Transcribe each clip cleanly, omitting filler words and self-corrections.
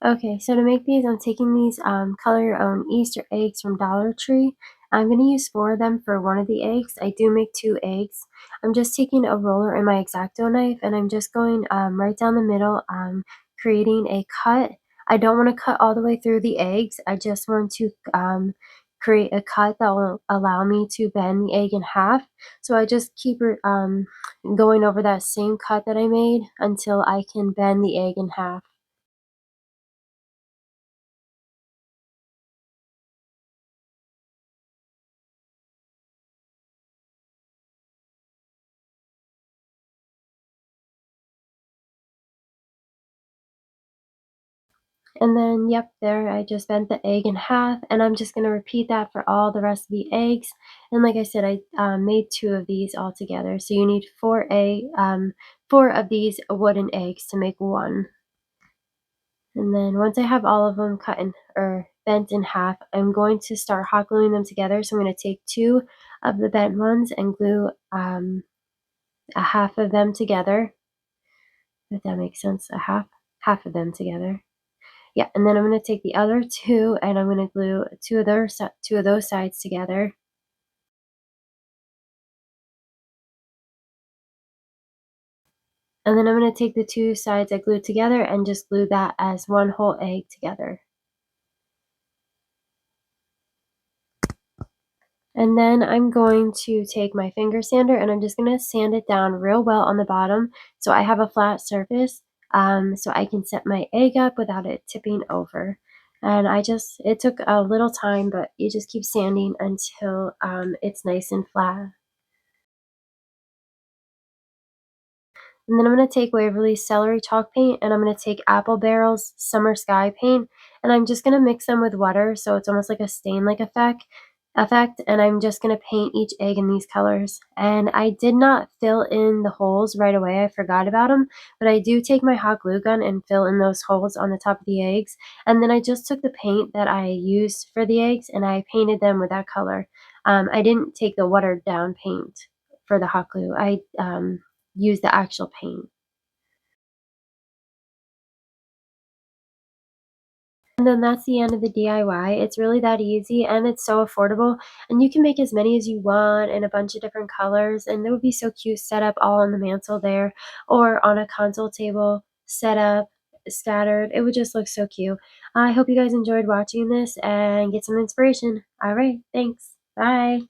Okay, so to make these, I'm taking these color your own Easter eggs from Dollar Tree. I'm going to use 4 of them for one of the eggs. I do make 2 eggs. I'm just taking a roller and my X-Acto knife, and I'm just going right down the middle, creating a cut. I don't want to cut all the way through the eggs. I just want to create a cut that will allow me to bend the egg in half. So I just keep going over that same cut that I made until I can bend the egg in half. And then, yep, there I just bent the egg in half, and I'm just gonna repeat that for all the rest of the eggs. And like I said, I made 2 of these all together, so you need 4 of these wooden eggs to make 1. And then once I have all of them cut in or bent in half, I'm going to start hot gluing them together. So I'm going to take 2 of the bent ones and glue a half of them together. If that makes sense, half of them together. Yeah, and then I'm going to take the other 2 and I'm going to glue 2 of those sides together. And then I'm going to take the 2 sides I glued together and just glue that as one whole egg together. And then I'm going to take my finger sander and I'm just going to sand it down real well on the bottom so I have a flat surface, so I can set my egg up without it tipping over. And it took a little time, but you just keep sanding until it's nice and flat. And then I'm going to take Waverly's Celery Chalk Paint, and I'm going to take Apple Barrel's Summer Sky Paint, and I'm just going to mix them with water so it's almost like a stain-like effect, and I'm just going to paint each egg in these colors. And I did not fill in the holes right away. I forgot about them, but I do take my hot glue gun and fill in those holes on the top of the eggs. And then I just took the paint that I used for the eggs and I painted them with that color. I didn't take the watered down paint for the hot glue. I use the actual paint. And then that's the end of the DIY. It's really that easy and it's so affordable. And you can make as many as you want in a bunch of different colors. And it would be so cute set up all on the mantle there or on a console table set up scattered. It would just look so cute. I hope you guys enjoyed watching this and get some inspiration. All right, thanks. Bye.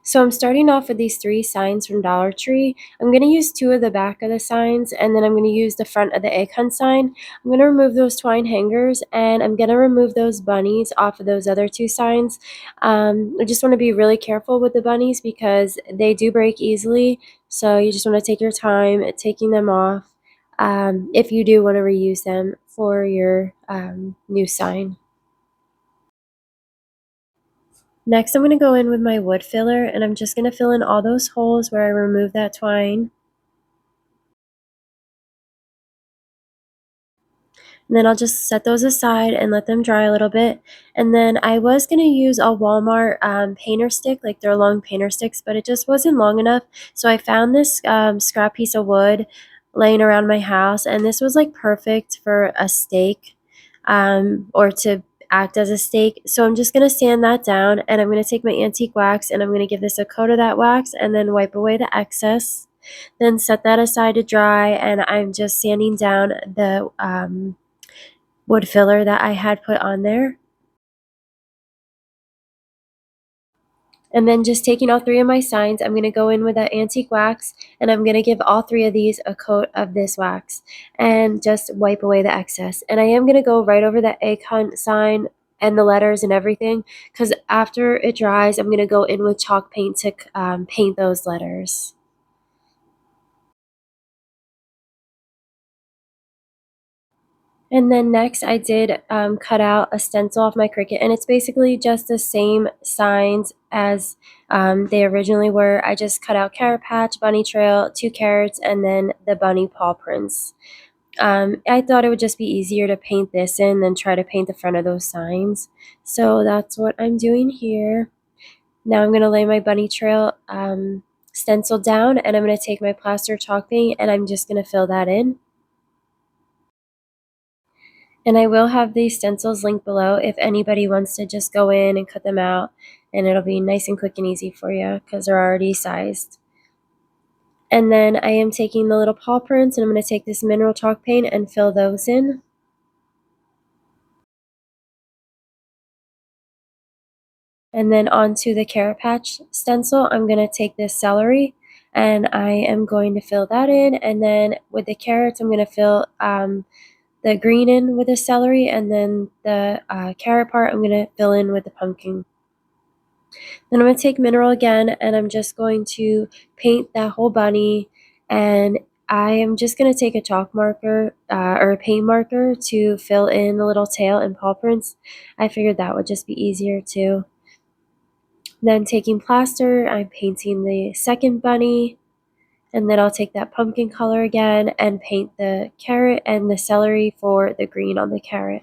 So I'm starting off with these 3 signs from Dollar Tree. I'm going to use 2 of the back of the signs, and then I'm going to use the front of the egg hunt sign. I'm going to remove those twine hangers, and I'm going to remove those bunnies off of those other 2 signs. I just want to be really careful with the bunnies because they do break easily, so you just want to take your time at taking them off if you do want to reuse them for your new sign. Next, I'm going to go in with my wood filler, and I'm just going to fill in all those holes where I removed that twine. And then I'll just set those aside and let them dry a little bit. And then I was going to use a Walmart painter stick, like they're long painter sticks, but it just wasn't long enough. So I found this scrap piece of wood laying around my house, and this was like perfect for a stake or to act as a stake. So I'm just going to sand that down, and I'm going to take my antique wax and I'm going to give this a coat of that wax and then wipe away the excess. Then set that aside to dry, and I'm just sanding down the wood filler that I had put on there. And then just taking all 3 of my signs, I'm going to go in with that antique wax and I'm going to give all 3 of these a coat of this wax and just wipe away the excess. And I am going to go right over the egg hunt sign and the letters and everything because after it dries, I'm going to go in with chalk paint to paint those letters. And then next I did cut out a stencil off my Cricut, and it's basically just the same signs as they originally were. I just cut out Carrot Patch, Bunny Trail, 2 carrots, and then the bunny paw prints. I thought it would just be easier to paint this in than try to paint the front of those signs. So that's what I'm doing here. Now I'm going to lay my bunny trail stencil down, and I'm going to take my plaster chalk paint and I'm just going to fill that in. And I will have these stencils linked below if anybody wants to just go in and cut them out, and it'll be nice and quick and easy for you because they're already sized. And then I am taking the little paw prints, and I'm going to take this mineral chalk paint and fill those in. And then onto the carrot patch stencil, I'm going to take this celery and I am going to fill that in. And then with the carrots, I'm going to fill the green in with the celery, and then the carrot part I'm going to fill in with the pumpkin. Then I'm going to take mineral again, and I'm just going to paint that whole bunny, and I am just going to take a chalk marker or a paint marker to fill in the little tail and paw prints. I figured that would just be easier too. Then taking plaster, I'm painting the second bunny, and then I'll take that pumpkin color again and paint the carrot and the celery for the green on the carrot.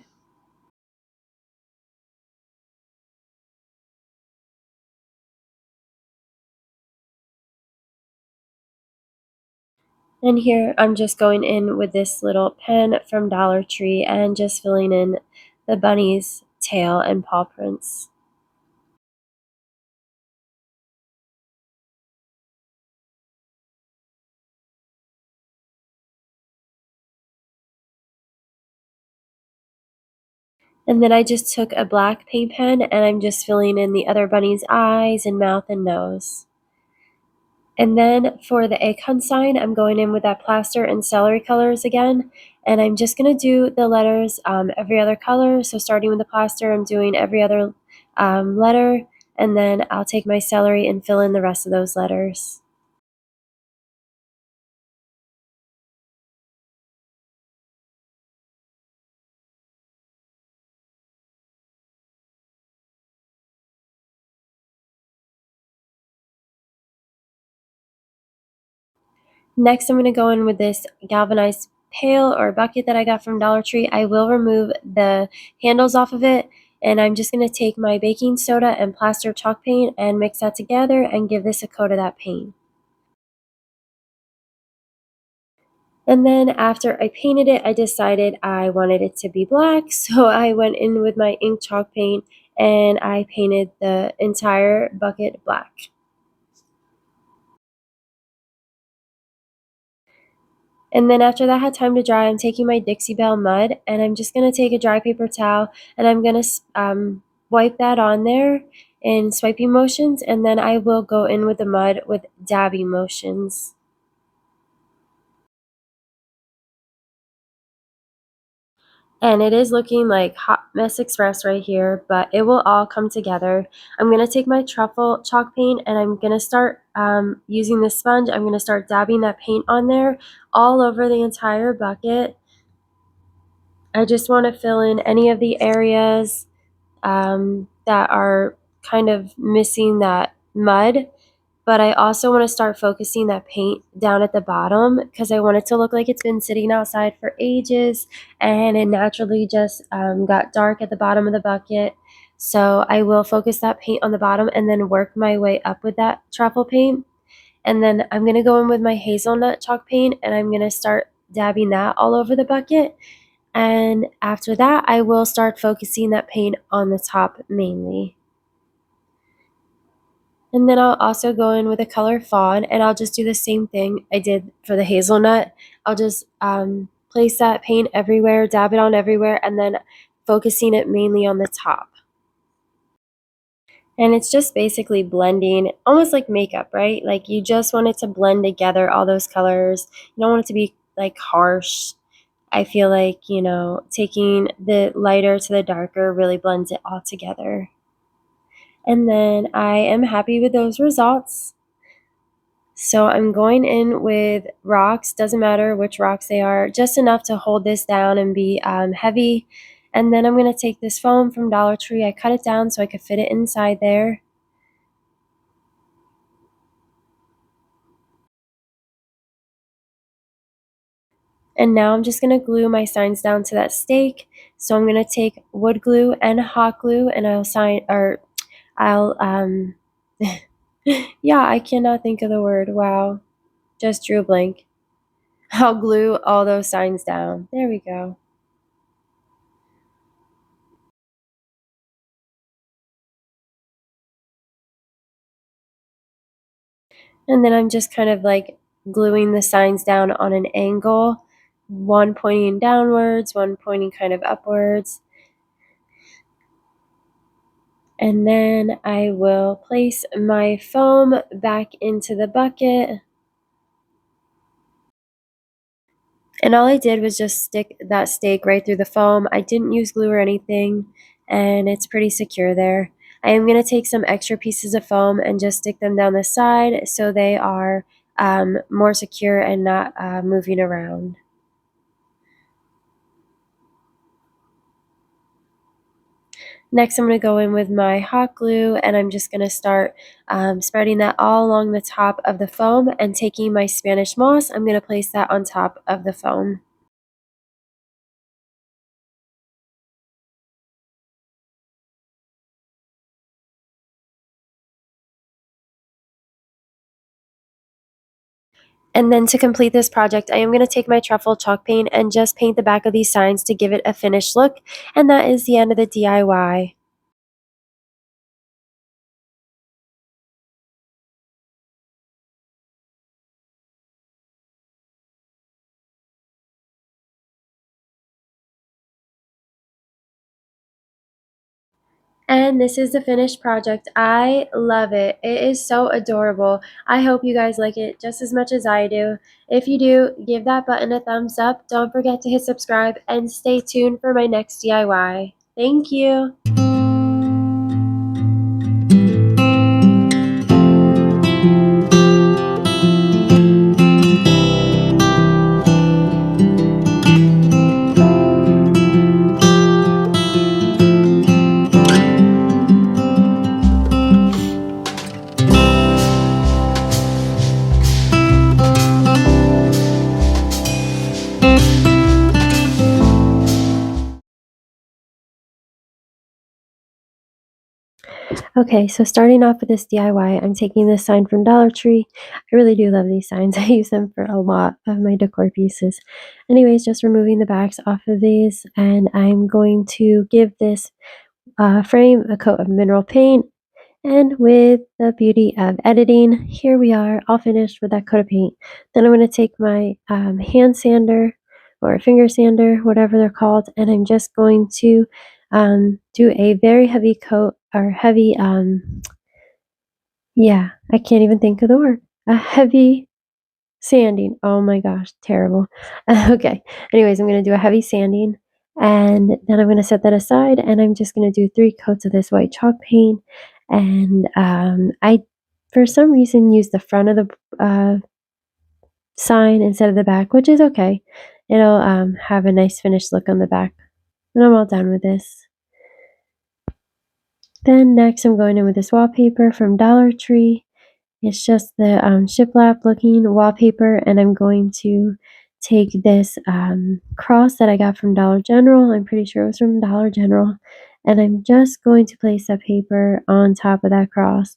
And here I'm just going in with this little pen from Dollar Tree and just filling in the bunny's tail and paw prints. And then I just took a black paint pen and I'm just filling in the other bunny's eyes and mouth and nose. And then for the egg hunt sign, I'm going in with that plaster and celery colors again. And I'm just going to do the letters every other color. So starting with the plaster, I'm doing every other letter. And then I'll take my celery and fill in the rest of those letters. Next, I'm going to go in with this galvanized pail or bucket that I got from Dollar Tree. I will remove the handles off of it, and I'm just going to take my baking soda and plaster chalk paint and mix that together and give this a coat of that paint. And then after I painted it, I decided I wanted it to be black, so I went in with my ink chalk paint and I painted the entire bucket black. And then after that had time to dry, I'm taking my Dixie Belle mud and I'm just going to take a dry paper towel and I'm going to wipe that on there in swiping motions, and then I will go in with the mud with dabbing motions. And it is looking like Hot Mess Express right here, but it will all come together. I'm going to take my truffle chalk paint and I'm going to start using this sponge. I'm going to start dabbing that paint on there all over the entire bucket. I just want to fill in any of the areas that are kind of missing that mud. But I also want to start focusing that paint down at the bottom because I want it to look like it's been sitting outside for ages and it naturally just got dark at the bottom of the bucket. So I will focus that paint on the bottom and then work my way up with that truffle paint. And then I'm going to go in with my hazelnut chalk paint and I'm going to start dabbing that all over the bucket. And after that, I will start focusing that paint on the top mainly. And then I'll also go in with the color Fawn, and I'll just do the same thing I did for the hazelnut. I'll just place that paint everywhere, dab it on everywhere, and then focusing it mainly on the top. And it's just basically blending, almost like makeup, right? Like you just want it to blend together, all those colors. You don't want it to be like harsh. I feel like, taking the lighter to the darker really blends it all together. And then I am happy with those results. So I'm going in with rocks, doesn't matter which rocks they are, just enough to hold this down and be heavy. And then I'm going to take this foam from Dollar Tree. I cut it down so I could fit it inside there. And now I'm just going to glue my signs down to that stake. So I'm going to take wood glue and hot glue, and I'll yeah, I cannot think of the word. Wow. Just drew a blank. I'll glue all those signs down. There we go. And then I'm just kind of like gluing the signs down on an angle, one pointing downwards, one pointing kind of upwards. And then I will place my foam back into the bucket. And all I did was just stick that stake right through the foam. I didn't use glue or anything, and it's pretty secure there. I am going to take some extra pieces of foam and just stick them down the side so they are more secure and not moving around. Next, I'm going to go in with my hot glue, and I'm just going to start spreading that all along the top of the foam, and taking my Spanish moss, I'm going to place that on top of the foam. And then to complete this project, I am going to take my truffle chalk paint and just paint the back of these signs to give it a finished look. And that is the end of the DIY. And this is the finished project. I love it. It is so adorable. I hope you guys like it just as much as I do. If you do, give that button a thumbs up. Don't forget to hit subscribe and stay tuned for my next DIY. Thank you. Okay, so starting off with this DIY, I'm taking this sign from Dollar Tree. I really do love these signs. I use them for a lot of my decor pieces. Anyways, just removing the backs off of these, and I'm going to give this frame a coat of mineral paint. And with the beauty of editing, here we are, all finished with that coat of paint. Then I'm going to take my hand sander or finger sander, whatever they're called, and I'm just going to do a very heavy coat or heavy, yeah, I can't even think of the word. A heavy sanding. Oh my gosh, terrible. Okay, anyways, I'm going to do a heavy sanding, and then I'm going to set that aside, and I'm just going to do 3 coats of this white chalk paint. And I, for some reason, used the front of the sign instead of the back, which is okay. It'll have a nice finished look on the back. And I'm all done with this. Then next, I'm going in with this wallpaper from Dollar Tree. It's just the shiplap looking wallpaper, and I'm going to take this cross that I got from Dollar General. I'm pretty sure it was from Dollar General. And I'm just going to place that paper on top of that cross.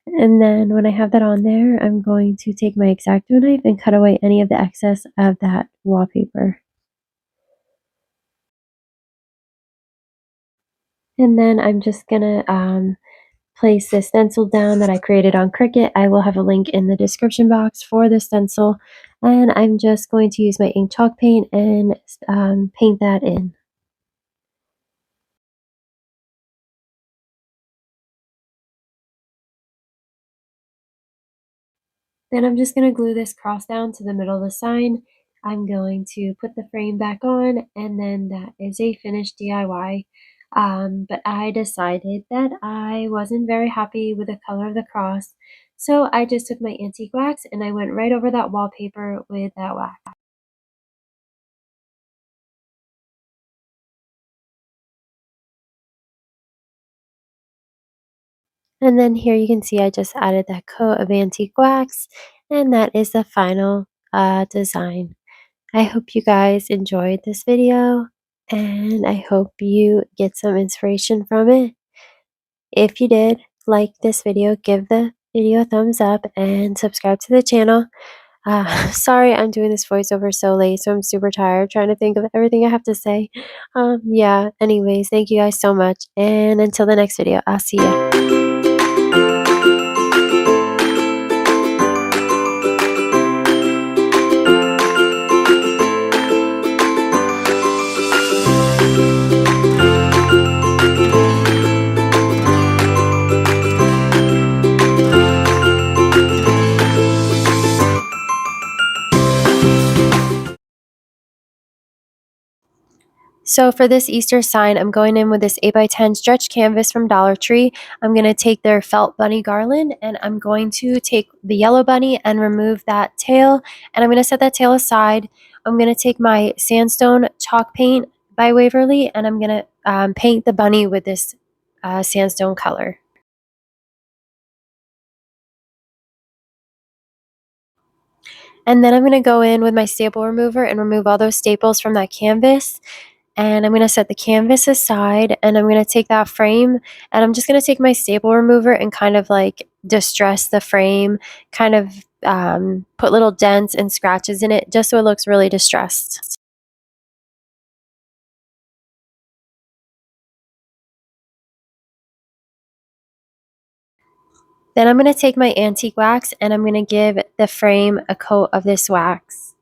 And then when I have that on there, I'm going to take my X-Acto knife and cut away any of the excess of that wallpaper. And then I'm just going to place this stencil down that I created on Cricut. I will have a link in the description box for the stencil. And I'm just going to use my ink chalk paint and paint that in. Then I'm just going to glue this cross down to the middle of the sign. I'm going to put the frame back on, and then that is a finished DIY. But I decided that I wasn't very happy with the color of the cross, so I just took my antique wax and I went right over that wallpaper with that wax. And then here you can see I just added that coat of antique wax, and that is the final design. I hope you guys enjoyed this video, and I hope you get some inspiration from it. If you did like this video, give the video a thumbs up and subscribe to the channel. Sorry I'm doing this voiceover so late, so I'm super tired trying to think of everything I have to say. Yeah, anyways, thank you guys so much, and until the next video, I'll see ya. So for this Easter sign, I'm going in with this 8x10 stretch canvas from Dollar Tree. I'm going to take their felt bunny garland, and I'm going to take the yellow bunny and remove that tail, and I'm going to set that tail aside. I'm going to take my sandstone chalk paint by Waverly, and I'm going to paint the bunny with this sandstone color. And then I'm going to go in with my staple remover and remove all those staples from that canvas. And I'm going to set the canvas aside, and I'm going to take that frame, and I'm just going to take my staple remover and kind of like distress the frame, kind of put little dents and scratches in it just so it looks really distressed. Then I'm going to take my antique wax, and I'm going to give the frame a coat of this wax.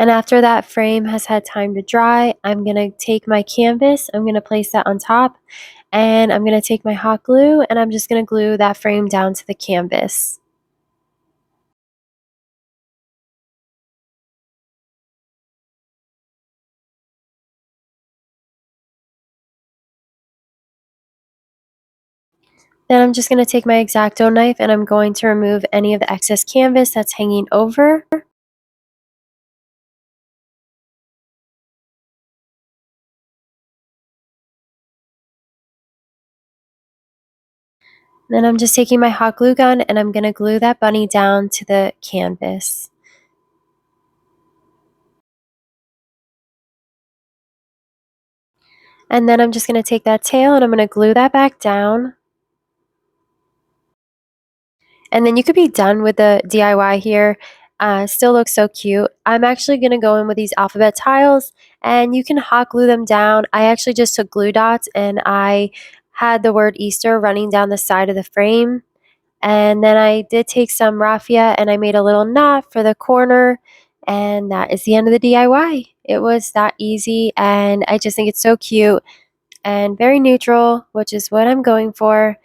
And after that frame has had time to dry, I'm going to take my canvas, I'm going to place that on top, and I'm going to take my hot glue, and I'm just going to glue that frame down to the canvas. Then I'm just going to take my X-Acto knife, and I'm going to remove any of the excess canvas that's hanging over. Then I'm just taking my hot glue gun, and I'm going to glue that bunny down to the canvas. And then I'm just going to take that tail, and I'm going to glue that back down. And then you could be done with the DIY here. Still looks so cute. I'm actually going to go in with these alphabet tiles, and you can hot glue them down. I actually just took glue dots, and I had the word Easter running down the side of the frame. And then I did take some raffia, and I made a little knot for the corner, and that is the end of the DIY. It was that easy, and I just think it's so cute and very neutral, which is what I'm going for.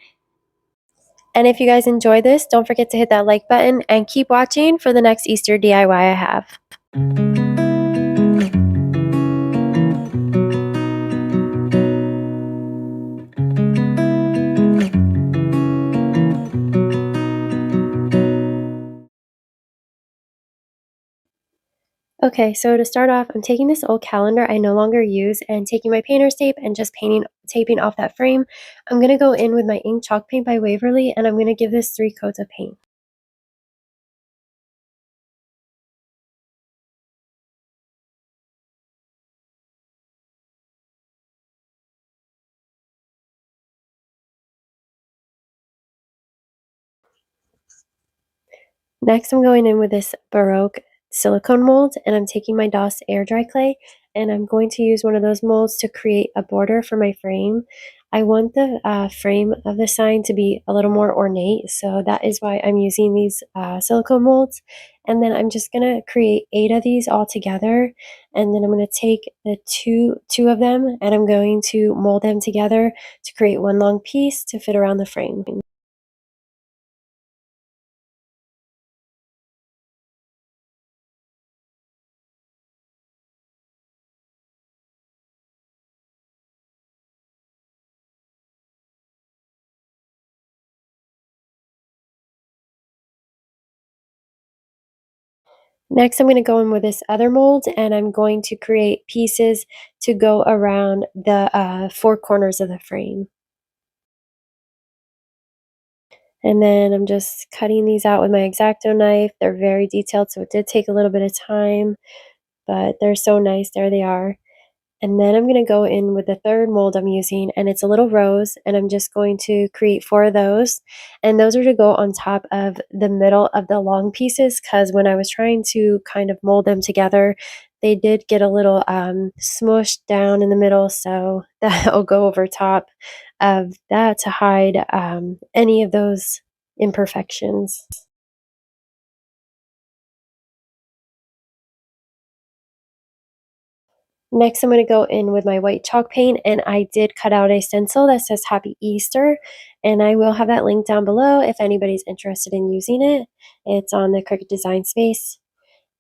And if you guys enjoyed this, don't forget to hit that like button and keep watching for the next Easter DIY I have. Okay, so to start off, I'm taking this old calendar I no longer use and taking my painter's tape and just taping off that frame. I'm going to go in with my ink chalk paint by Waverly, and I'm going to give this 3 coats of paint. Next, I'm going in with this Baroque silicone mold, and I'm taking my DOS air dry clay, and I'm going to use one of those molds to create a border for my frame. I want the frame of the sign to be a little more ornate, so that is why I'm using these silicone molds. And then I'm just going to create 8 of these all together, and then I'm going to take the two of them, and I'm going to mold them together to create one long piece to fit around the frame. Next, I'm going to go in with this other mold, and I'm going to create pieces to go around the 4 corners of the frame. And then I'm just cutting these out with my X-Acto knife. They're very detailed, so it did take a little bit of time, but they're so nice. There they are. And then I'm going to go in with the third mold I'm using, and it's a little rose, and I'm just going to create 4 of those. And those are to go on top of the middle of the long pieces, because when I was trying to kind of mold them together, they did get a little smushed down in the middle, so that'll go over top of that to hide any of those imperfections. Next, I'm going to go in with my white chalk paint, and I did cut out a stencil that says Happy Easter, and I will have that link down below if anybody's interested in using it. It's on the Cricut Design Space.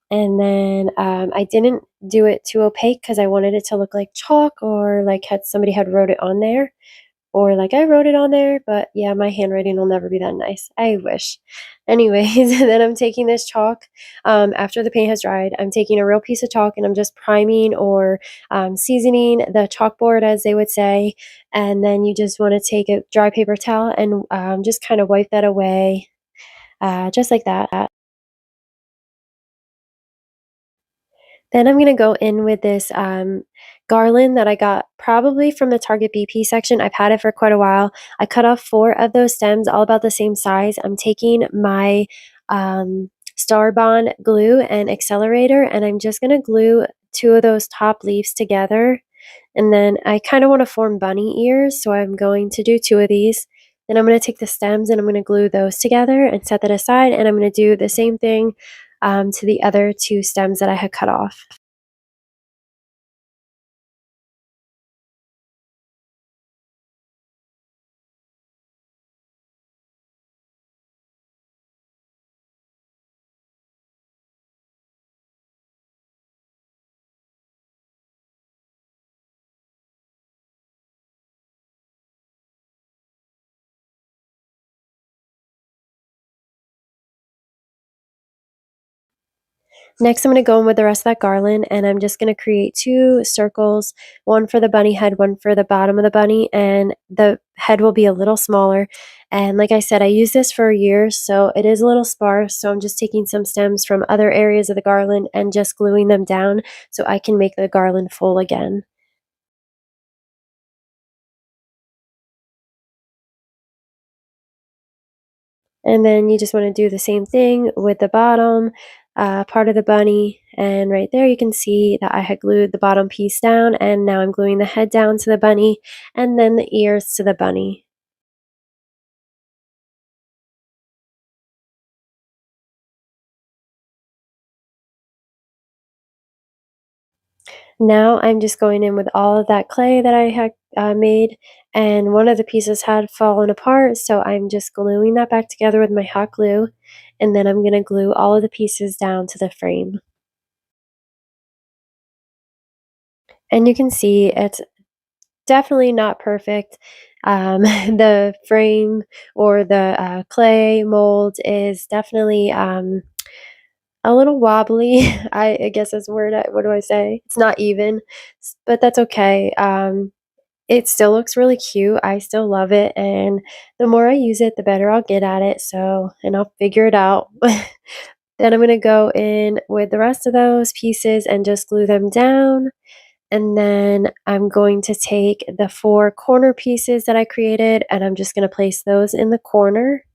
And then I didn't do it too opaque because I wanted it to look like chalk or like somebody had wrote it on there. Or like I wrote it on there, but yeah, my handwriting will never be that nice. I wish. Anyways, then I'm taking this chalk after the paint has dried. I'm taking a real piece of chalk and I'm just priming or seasoning the chalkboard, as they would say. And then you just want to take a dry paper towel and just kind of wipe that away, just like that. Then I'm gonna go in with this garland that I got probably from the Target BP section. I've had it for quite a while. I cut off 4 of those stems, all about the same size. I'm taking my Star Bond glue and accelerator, and I'm just gonna glue 2 of those top leaves together. And then I kind of want to form bunny ears, so I'm going to do 2 of these. Then I'm going to take the stems and I'm going to glue those together and set that aside, and I'm going to do the same thing to the other 2 stems that I had cut off. Next, I'm going to go in with the rest of that garland, and I'm just going to create 2 circles, one for the bunny head, one for the bottom of the bunny, and the head will be a little smaller. And like I said, I use this for years, so it is a little sparse, so I'm just taking some stems from other areas of the garland and just gluing them down so I can make the garland full again. And then you just want to do the same thing with the bottom part of the bunny. And right there you can see that I had glued the bottom piece down, and now I'm gluing the head down to the bunny and then the ears to the bunny. Now I'm just going in with all of that clay that I had made, and one of the pieces had fallen apart, so I'm just gluing that back together with my hot glue, and then I'm going to glue all of the pieces down to the frame. And you can see it's definitely not perfect. The frame or the clay mold is definitely a little wobbly. I guess that's the word. What do I say? It's not even, but that's okay. It still looks really cute. I still love it, and the more I use it, the better I'll get at it. So, and I'll figure it out. Then I'm gonna go in with the rest of those pieces and just glue them down. And then I'm going to take the 4 corner pieces that I created, and I'm just going to place those in the corner.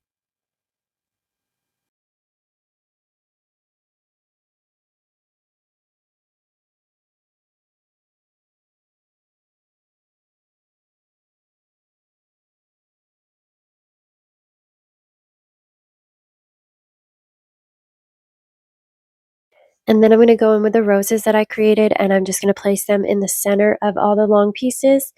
And then I'm going to go in with the roses that I created, and I'm just going to place them in the center of all the long pieces.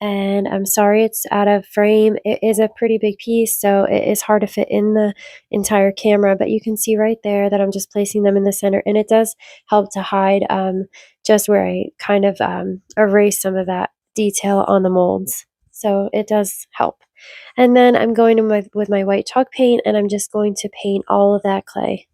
And I'm sorry it's out of frame. It is a pretty big piece, so it is hard to fit in the entire camera, but you can see right there that I'm just placing them in the center, and it does help to hide just where I kind of erase some of that detail on the molds. So it does help. And then I'm going in with my white chalk paint, and I'm just going to paint all of that clay.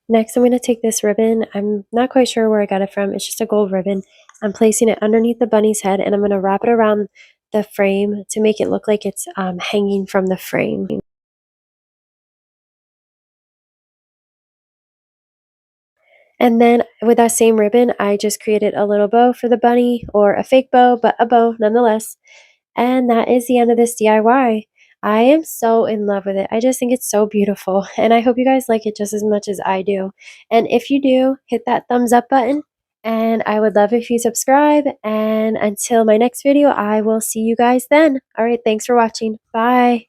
Next, I'm going to take this ribbon. I'm not quite sure where I got it from. It's just a gold ribbon. I'm placing it underneath the bunny's head, and I'm going to wrap it around the frame to make it look like it's hanging from the frame. And then with that same ribbon, I just created a little bow for the bunny, or a fake bow, but a bow nonetheless. And that is the end of this DIY. I am so in love with it. I just think it's so beautiful, and I hope you guys like it just as much as I do. And if you do, hit that thumbs up button, and I would love if you subscribe. And until my next video, I will see you guys then. All right, thanks for watching. Bye.